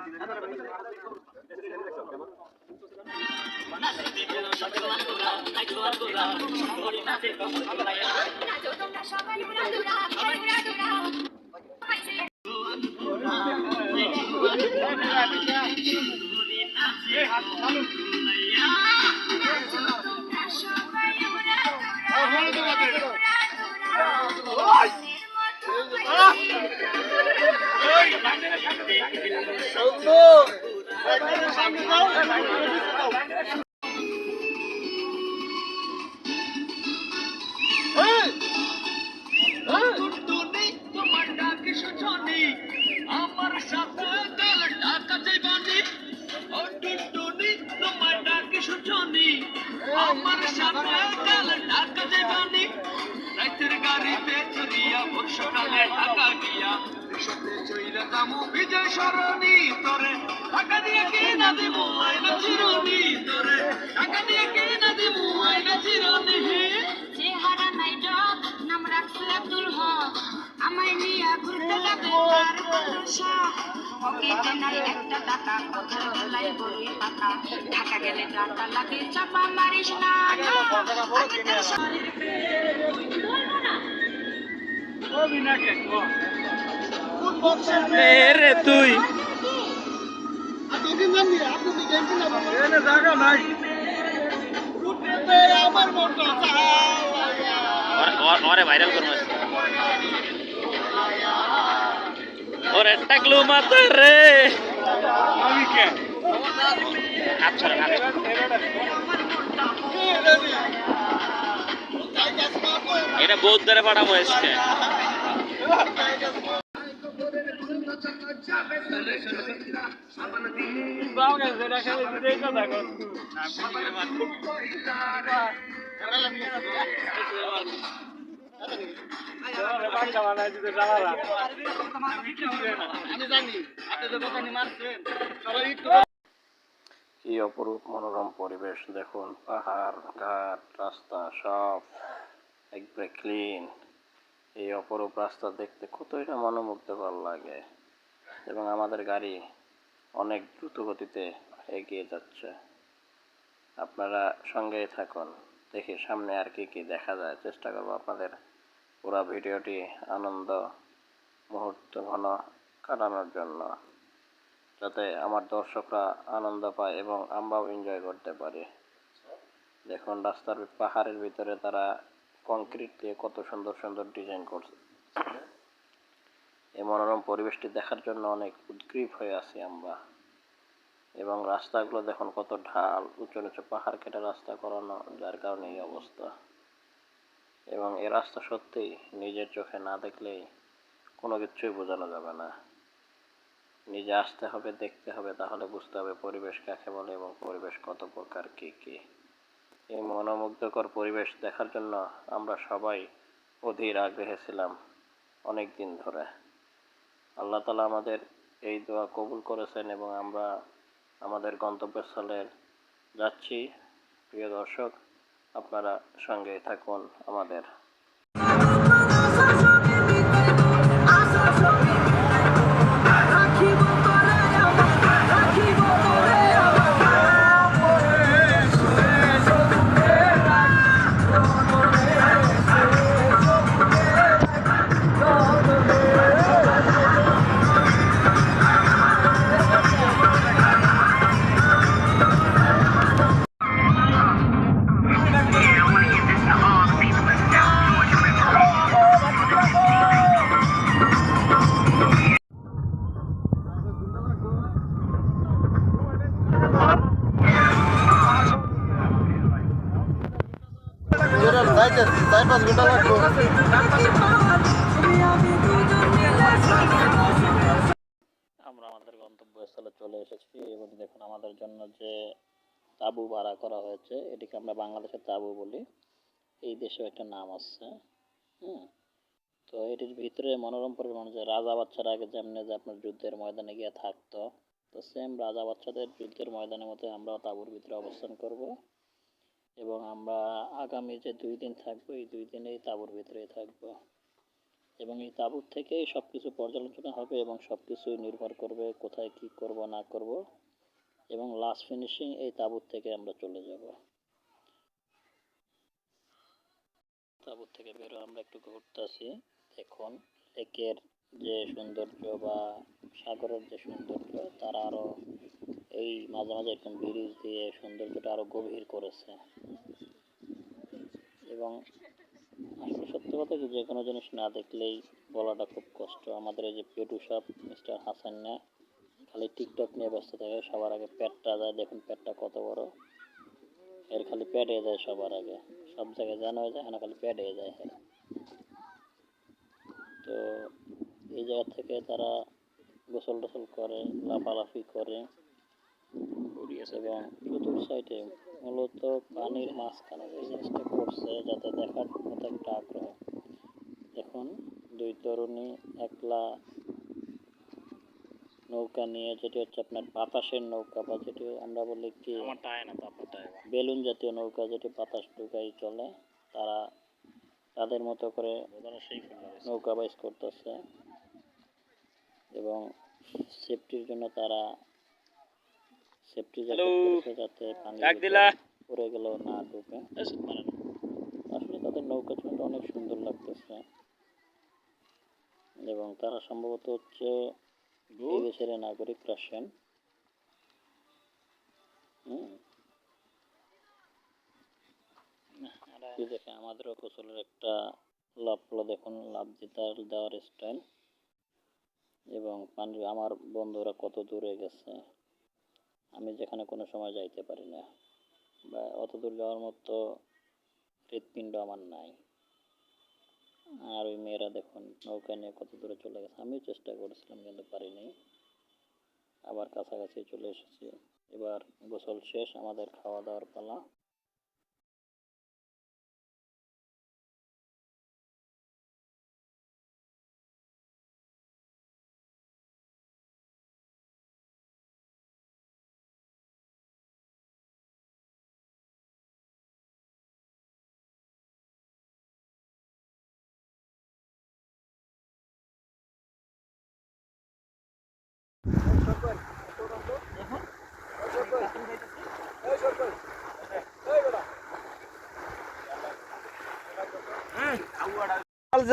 আমার সাথে ঢাকা যাইবানি ও টুনটুনি তোমার ডাকে সুচনি আমার সাথে ঢাকা যাইবানি রাতের গাড়িতে চড়িয়া ভোর সকালে ঢাকা গিয়া সাথে চইলা যামু বিজয় সরণি তোরে ঢাকা দিয়ে কে না দিব আইনা চিরনি তোরে ঢাকা দিয়ে কে না দিব আইনা চিরনি চেহারা নাই ডক নাম রাখছে আব্দুল হক আমায় নিয়ে ঘুরতে যাবে তার ভরসা পকেটে নাই একটা টাকা কথার বেলায় বলি পাকা ঢাকা গেলে টাকা লাগে চাপা মারিস না রে তুই জায়গা নাই আমার মনটা ওরে ভাইরাল করবো ওরে টাকলু মাথা রে আমি কে আচ্ছা এটা বৌদ্ধরে পাঠাবো আজকে কি অপরূপ মনোরম পরিবেশ দেখুন, পাহাড় ঘাট রাস্তা সব একবারে ক্লিন। এই অপরূপ রাস্তা দেখতে কতই না মনোমুগ্ধকর লাগে এবং আমাদের গাড়ি অনেক দ্রুত গতিতে এগিয়ে যাচ্ছে। আপনারা সঙ্গেই থাকুন, দেখি সামনে আর কি কি দেখা যায়। চেষ্টা করবো আপনাদের পুরো ভিডিওটি আনন্দ মুহূর্ত ঘন কাটানোর জন্য, যাতে আমার দর্শকরা আনন্দ পায় এবং আমরাও এনজয় করতে পারি। দেখুন রাস্তার পাহাড়ের ভিতরে তারা কংক্রিট দিয়ে কত সুন্দর সুন্দর ডিজাইন করছে। এই মনোরম পরিবেশটি দেখার জন্য অনেক উদ্গ্রীব হয়ে আছি আমরা। এবং রাস্তাগুলো দেখুন কত ঢাল, উঁচু নিচু পাহাড় কেটে রাস্তা করানো, যার কারণে এই অবস্থা। এবং এই রাস্তা সত্যিই নিজের চোখে না দেখলেই কোনো কিছুই বোঝানো যাবে না। নিজে আসতে হবে, দেখতে হবে, তাহলে বুঝতে হবে পরিবেশ কাকে বলে এবং পরিবেশ কত প্রকার কি কি। এই মনোমুগ্ধকর পরিবেশ দেখার জন্য আমরা সবাই অধীর আগ্রহে ছিলাম অনেক দিন ধরে। আল্লাহ তাআলা আমাদের এই দোয়া কবুল করেছেন এবং আমরা আমাদের গন্তব্যস্থলে যাচ্ছি। প্রিয় দর্শক, আপনারা সঙ্গে থাকুন আমাদের। আমরা আমাদের গন্তব্যস্থলে চলে এসেছি এবং দেখুন আমাদের জন্য যে তাঁবু ভাড়া করা হয়েছে, এটিকে আমরা বাংলাদেশের তাঁবু বলি। এই দেশেও একটা নাম আছে। তো এটির ভিতরে মনোরম পরিমাণ যে রাজা বাচ্চারা আগে যেমনি যে আপনার যুদ্ধের ময়দানে গিয়ে থাকতো, তো সেম রাজা বাচ্চাদের যুদ্ধের ময়দানের মতো আমরাও তাঁবুর ভিতরে অবস্থান করব এবং আমরা আগামী যে 2 দিন থাকবো, এই 2 দিনেই তাঁবুর ভিতরেই থাকবো। এবং এই তাঁবুর থেকেই সব কিছু পর্যালোচনা হবে এবং সব কিছুই নির্ভর করবে কোথায় কি করব না করব, এবং লাস্ট ফিনিশিং এই তাঁবুর থেকে আমরা চলে যাব। তাঁবুর থেকে বেরো আমরা একটু ঘুরতেছি। দেখুন লেকের যে সৌন্দর্য বা সাগরের যে সৌন্দর্য, তারা আরও এই মাঝে মাঝে এরকম ব্রিজ দিয়ে সৌন্দর্যটা আরও গভীর করেছে। এবং আসলে সত্যি কথা কি, যে কোনো জিনিস না দেখলেই বলাটা খুব কষ্ট। আমাদের এই যে পেটু সাপ মিস্টার হাসান না খালি টিকটক নিয়ে ব্যস্ত থাকে, সবার আগে পেটটা যায়। দেখুন পেটটা কত বড়, এর খালি পেটে যায় সবার আগে, সব জায়গায় জানা হয়ে যায়, খালি পেটে যায়। তো এই জায়গা থেকে তারা গোসল টোসল করে, লাফালাফি করে, এবং চতুর সাইডে মূলত পানির মাঝখানে এই জিনিসটা করছে যাতে দেখার মতো একটা আগ্রহ। দেখুন দুই তরুণী একলা নৌকা নিয়ে, যেটি হচ্ছে আপনার বাতাসের নৌকা, বা যেটি আমরা বলি কি বেলুন জাতীয় নৌকা, যেটি বাতাস ঢুকাই চলে, তারা তাদের মতো করে নৌকা বাইচ করতেছে। এবং সেফটির জন্য তারা সেফটি জ্যাকেট পরেছে যাতে পানি পড়ে গেলেও না ঢুকে। আসলে তাদের নৌকা চলাটা অনেক সুন্দর লাগতেছে, এবং তারা সম্ভবত হচ্ছে এই দেশের নাগরিক, রাশিয়ান। দেখে আমাদেরও গোসলের একটা লাভ হলো। দেখুন লাভ দেওয়ার স্টাইল, এবং পানি আমার বন্ধুরা কত দূরে গেছে, আমি যেখানে কোনো সময় যাইতে পারি না, বা অত দূর যাওয়ার মতো হৃৎপিণ্ড আমার নাই। আর ওই মেয়েরা দেখুন নৌকা নিয়ে কত দূরে চলে গেছে। আমিও চেষ্টা করেছিলাম কিন্তু পারিনি, আবার কাছাকাছি চলে এসেছি। এবার গোসল শেষ, আমাদের খাওয়া দাওয়ার পালা।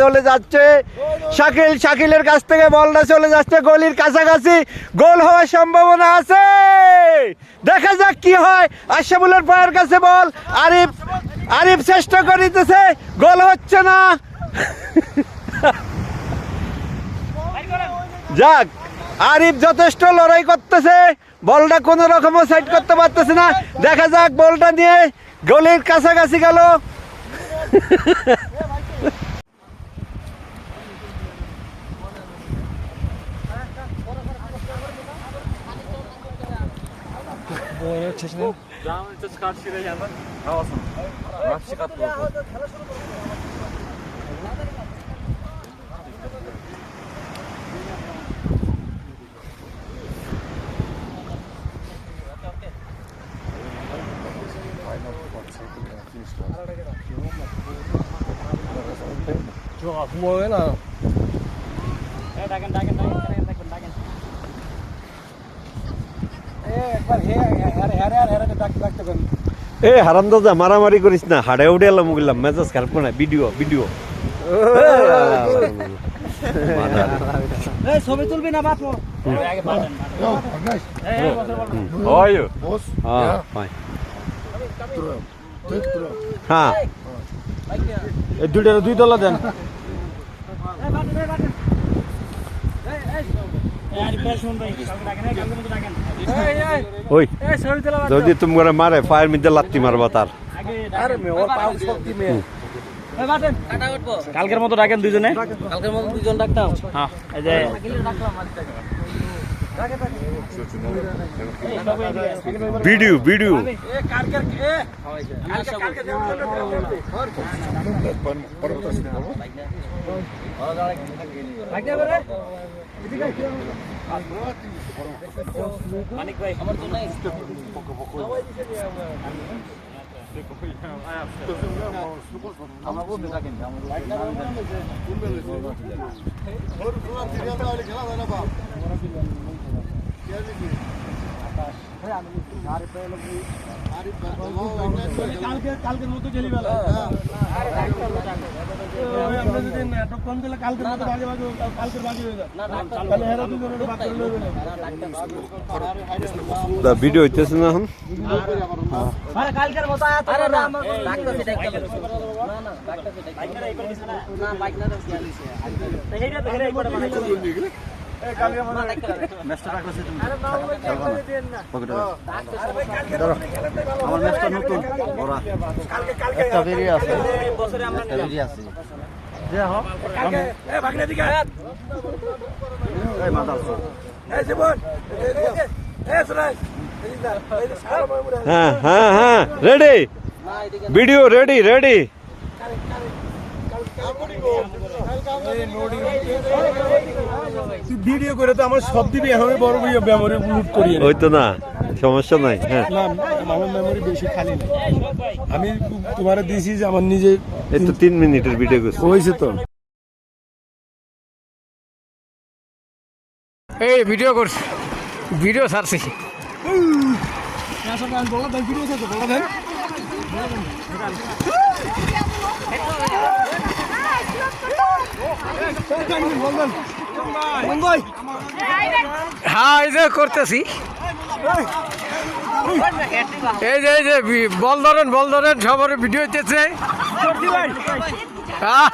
চলে যাচ্ছে শাকিলের কাছ থেকে বলটা চলে যাচ্ছে গোলির কাছাকাছি, গোল হওয়ার সম্ভাবনা আছে। দেখা যাক কি হয়। আশরাফুলের পায়ের কাছে বল, আরিফ চেষ্টা করিতেছে, গোল হচ্ছে না। যাক, আরিফ যথেষ্ট লড়াই করতেছে, বলটা কোনো রকম সাইড করতে পারতেছে না। দেখা যাক, বলটা নিয়ে গোলির কাছাকাছি গেল। এ হারামদাদা মারামারি করিস না, হাড়ে উঠে এলাম বললাম, মেজাজ খারাপ না। ভিডিও ছবি তুলবি না বাপ? হ্যাঁ, দুই তলা দেন। ওই যদি তুমি করে মারে পায়ের মধ্যে লাত্তি মারবা তার। কালকের মতো ডাকেন দুজনে, কালকের মতো দুজন ডাকতাম। হ্যাঁ, এই যে ভিডিও মানিক ভাই আমার তো নাই। কালকের মতো গেলি বেলা আমরা যদি নাটক কম দিলে কালকের মতো ভাগে ভাগে কালকের ভাগে হয়ে যায় তাহলে হেরা দুজনের ভাগ করে লইবে না ভিডিও হইতেছে না এখন আরে কালকের মতো আয়া তো না ডাক্তার ডাক্তার না না ডাক্তার না বাইক না দিছে এইটা তো হেরা একবার বানাই এই কালকের মতো মেস্টার রাখছে তুমি আরে নাও কালকে দেন না আমার ম্যাচটা নতুন বড় কালকে কালকে একটা বেরিয়ে আছে বছরে আমরা একটা বেরিয়ে আছে যে হ কালকে এ ভাগলে দিকে এই মাদার এই জীবন এ সুরাজ হ্যাঁ হ্যাঁ হ্যাঁ ready video ready ready video করে তো আমার সব দিবি এখন বড় মেমোরি লুট করি ওই তো না সমস্যা নাই হ্যাঁ না আমার মেমোরি বেশি খালি না আমি তোমারে দিয়েছি যে আমার নিজে এই তো 3 মিনিটের ভিডিও করছি হয়েছে তো এই ভিডিও করছি ভিডিও ছাড়ছি হ্যাঁ এই যে করতেছি এই যে বল ধরেন সবার ভিডিও হইতেছে হ্যাঁ